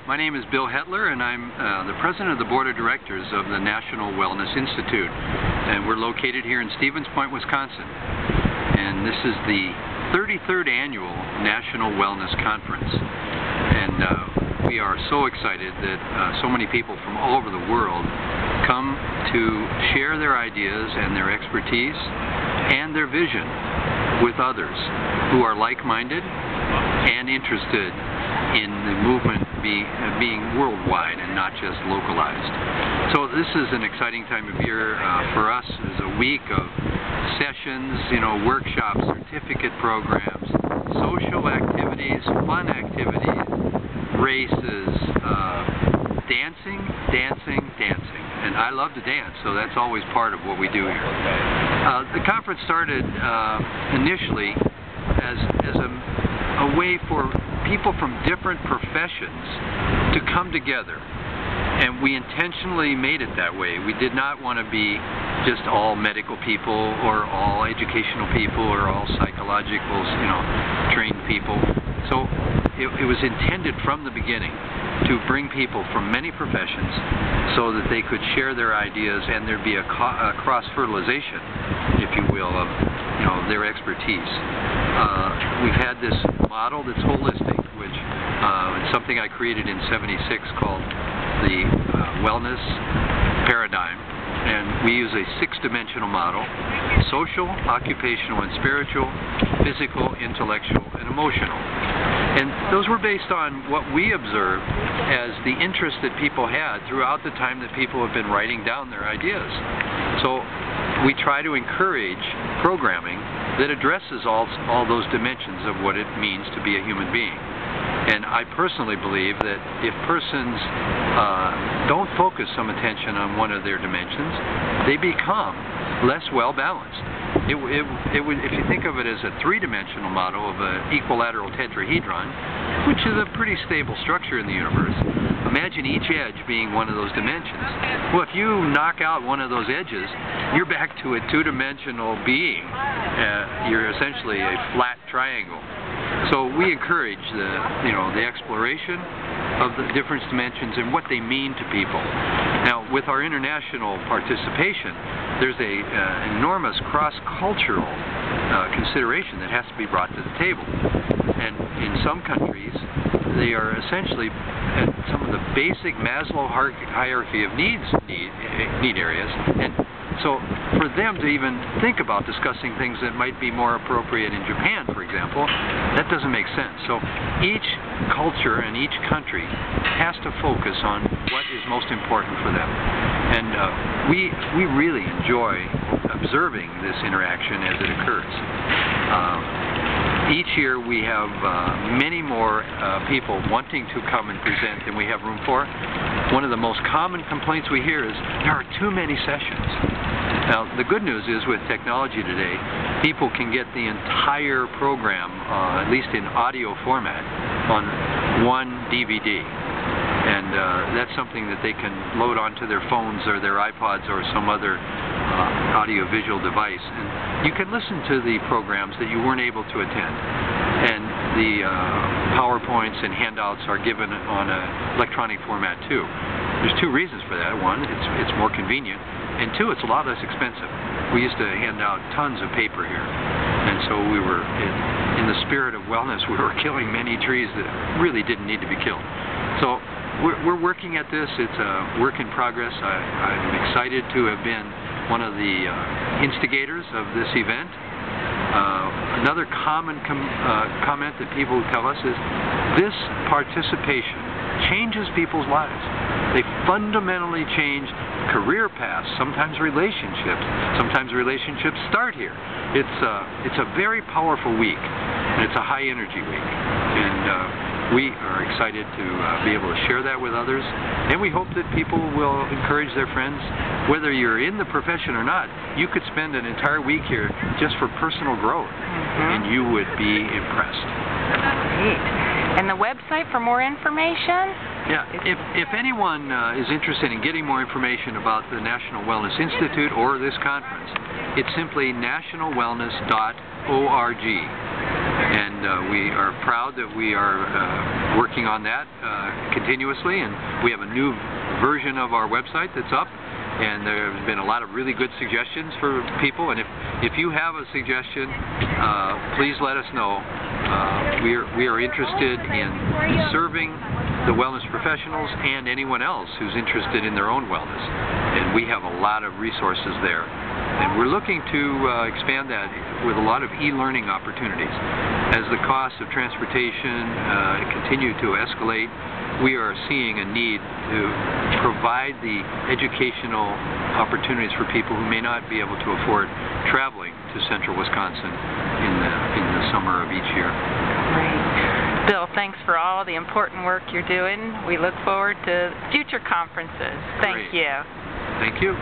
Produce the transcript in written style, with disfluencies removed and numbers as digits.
my name is Bill Hettler, and I'm the president of the board of directors of the National Wellness Institute, and we're located here in Stevens Point, Wisconsin. And this is the 33rd annual National Wellness Conference, and we are so excited that so many people from all over the world come to share their ideas and their expertise and their vision with others who are like-minded and interested in the movement being worldwide and not just localized. So this is an exciting time of year for us. It's a week of sessions, workshops, certificate programs, social activities, fun activities, races, dancing. And I love to dance, so that's always part of what we do here. The conference started initially as a way for people from different professions to come together, and we intentionally made it that way. We did not want to be just all medical people or all educational people or all psychological, trained people. So it was intended from the beginning to bring people from many professions so that they could share their ideas and there'd be a cross-fertilization, if you will, of their expertise. We've had this model that's holistic, which is something I created in '76 called the wellness paradigm, and we use a six-dimensional model: social, occupational and spiritual, physical, intellectual, and emotional. And those were based on what we observed as the interest that people had throughout the time that people have been writing down their ideas. So we try to encourage programming that addresses all those dimensions of what it means to be a human being. And I personally believe that if persons don't focus some attention on one of their dimensions, they become less well balanced. If you think of it as a three-dimensional model of an equilateral tetrahedron, which is a pretty stable structure in the universe, imagine each edge being one of those dimensions. Well, if you knock out one of those edges, you're back to a two-dimensional being. You're essentially a flat triangle. So we encourage the exploration of the different dimensions and what they mean to people. Now, with our international participation, there's an enormous cross-cultural consideration that has to be brought to the table. And in some countries, they are essentially at some of the basic Maslow hierarchy of need areas. And so for them to even think about discussing things that might be more appropriate in Japan, for example, that doesn't make sense. So each culture and each country has to focus on what is most important for them. And we really enjoy observing this interaction as it occurs. Each year we have many more people wanting to come and present than we have room for. One of the most common complaints we hear is there are too many sessions. Now, the good news is with technology today, people can get the entire program, at least in audio format, on one DVD. And that's something that they can load onto their phones or their iPods or some other audio-visual device. And you can listen to the programs that you weren't able to attend. And the PowerPoints and handouts are given on an electronic format too. There's two reasons for that. One, it's more convenient. And two, it's a lot less expensive. We used to hand out tons of paper here. And so we were, in the spirit of wellness, we were killing many trees that really didn't need to be killed. So we're working at this. It's a work in progress. I'm excited to have been one of the instigators of this event. Another common comment that people tell us is this participation changes people's lives. They fundamentally change career paths, sometimes relationships. Sometimes relationships start here. It's a very powerful week, and it's a high energy week. And we are excited to be able to share that with others, and we hope that people will encourage their friends. Whether you're in the profession or not, you could spend an entire week here just for personal growth, and you would be impressed. Great. And the website for more information? Yeah, if anyone is interested in getting more information about the National Wellness Institute or this conference, it's simply nationalwellness.org. And we are proud that we are working on that continuously, and we have a new version of our website that's up, and there's been a lot of really good suggestions for people, and if you have a suggestion, please let us know. We are interested in serving the wellness professionals and anyone else who's interested in their own wellness, and we have a lot of resources there. And we're looking to expand that with a lot of e-learning opportunities. As the costs of transportation continue to escalate, we are seeing a need to provide the educational opportunities for people who may not be able to afford traveling to central Wisconsin in the summer of each year. Great. Bill, thanks for all the important work you're doing. We look forward to future conferences. Thank you. Thank you.